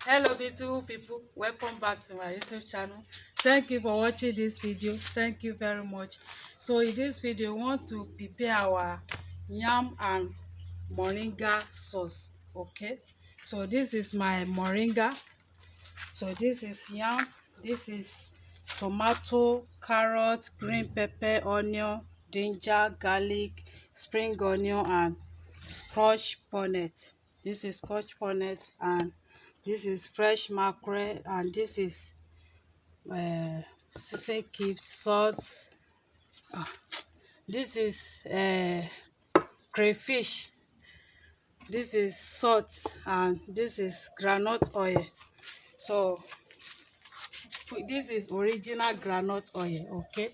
Hello beautiful people, welcome back to my YouTube channel. Thank you for watching this video. Thank you very much. So in this video we want to prepare our yam and moringa sauce. Okay, so this is my moringa. So this is yam, this is tomato, carrot, green pepper, onion, ginger, garlic, spring onion and scotch bonnet. This is scotch bonnet, and this is fresh mackerel, and this is season cubes, salt. ah, this is crayfish, this is salt, and this is groundnut oil. So this is original groundnut oil. Okay,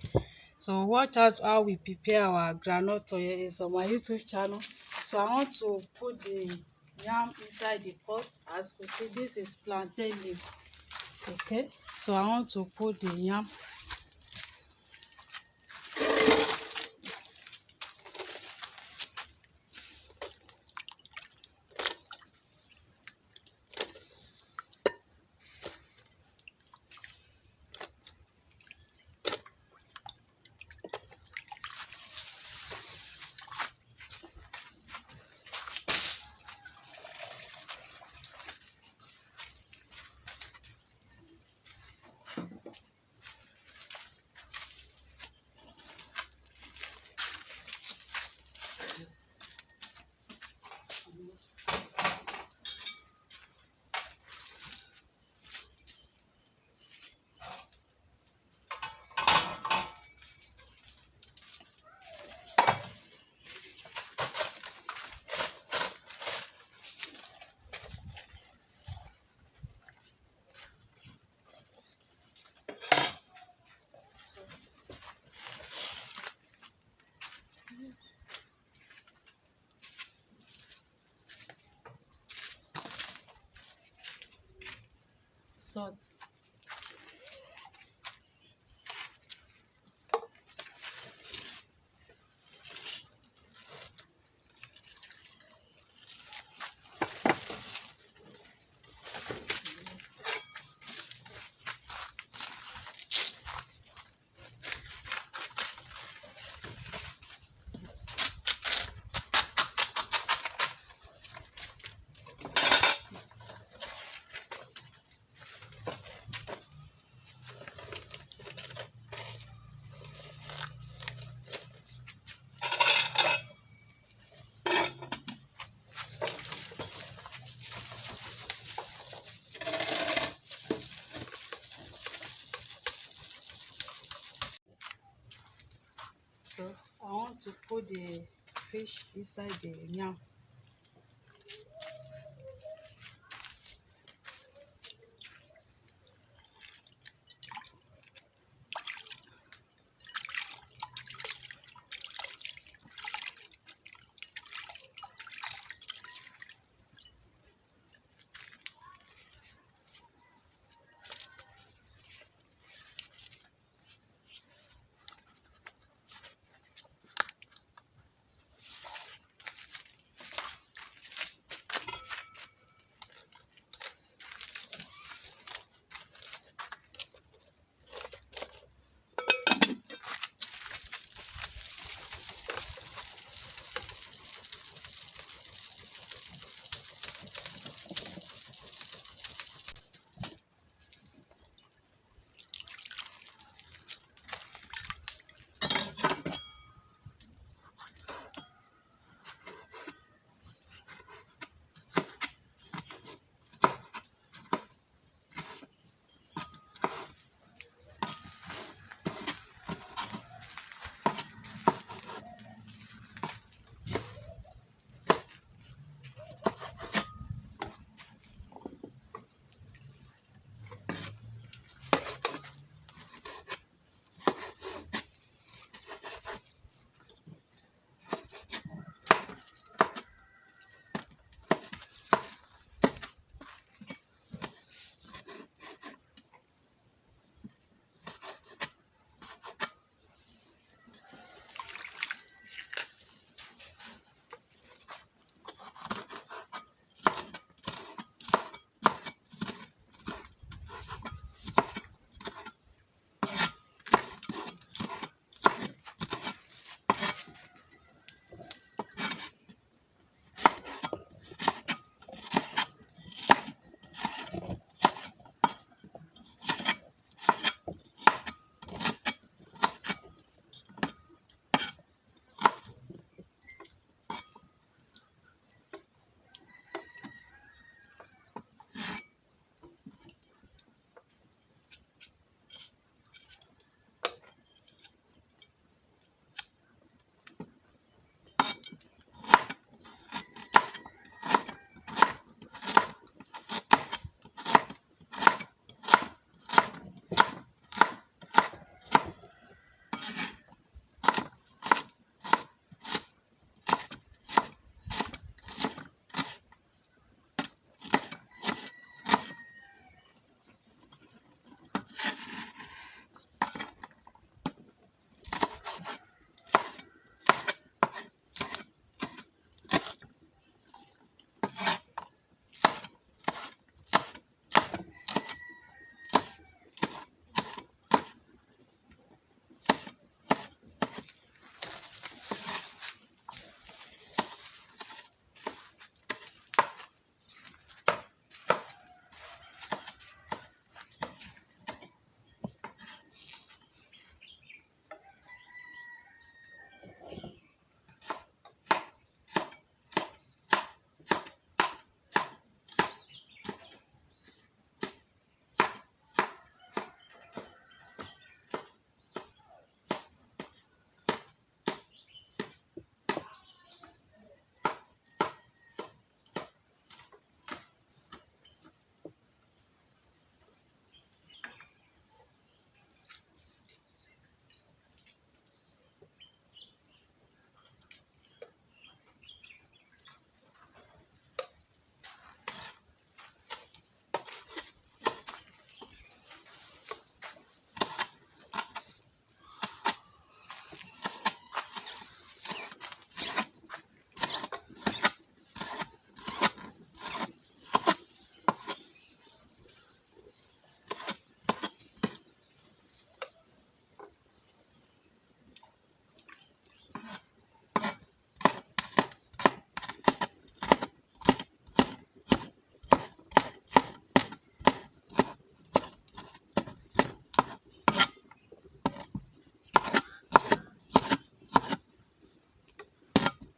so watch out how we prepare our groundnut oil is on my YouTube channel. So I want to put the yam inside the pot. As you see, this is plantain leaf. Okay, so I want to put the yam. Salt. So I want to put the fish inside the yam.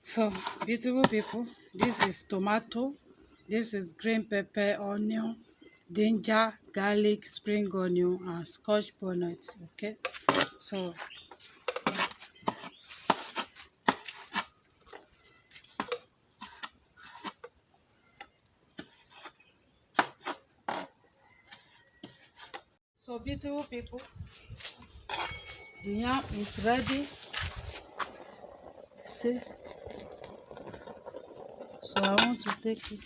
So beautiful people, this is tomato, this is green pepper, onion, ginger, garlic, spring onion, and scotch bonnet. Okay, so beautiful people, the yam is ready. See, so I want to take it.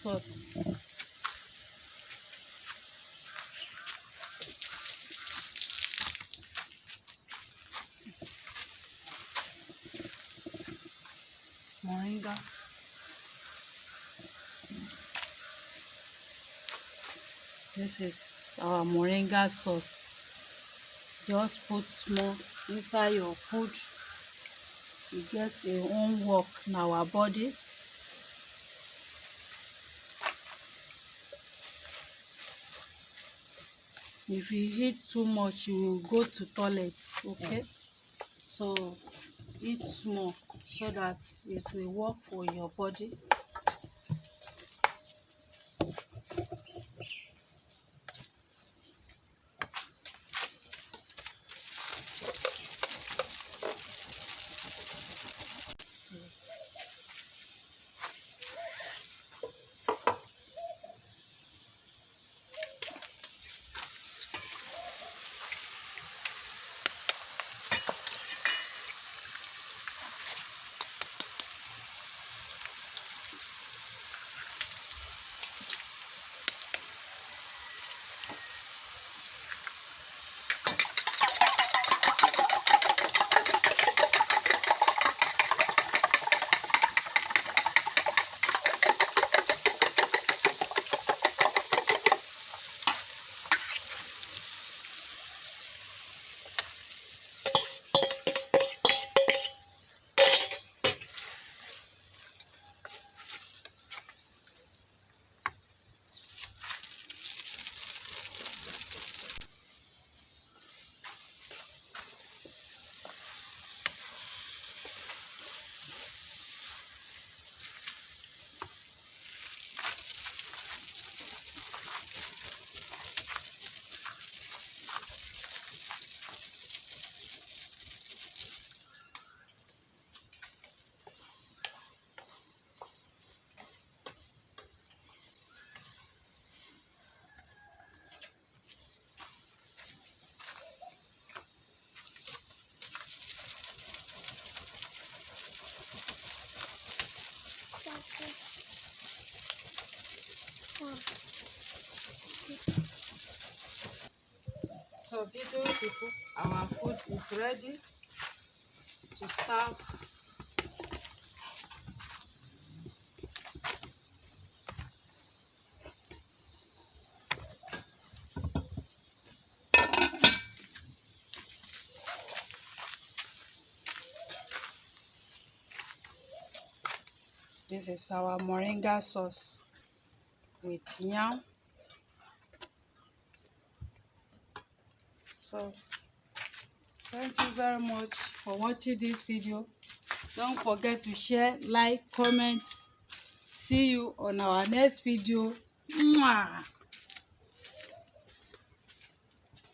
Salt. Moringa. This is our moringa sauce. Just put small inside your food. You get a own work in our body. If you eat too much, you will go to toilet. Okay, so eat small so that it will work for your body. So beautiful people, our food is ready to serve. This is our moringa sauce with yam. So thank you very much for watching this video. Don't forget to share, like, comment. See you on our next video. Mwah!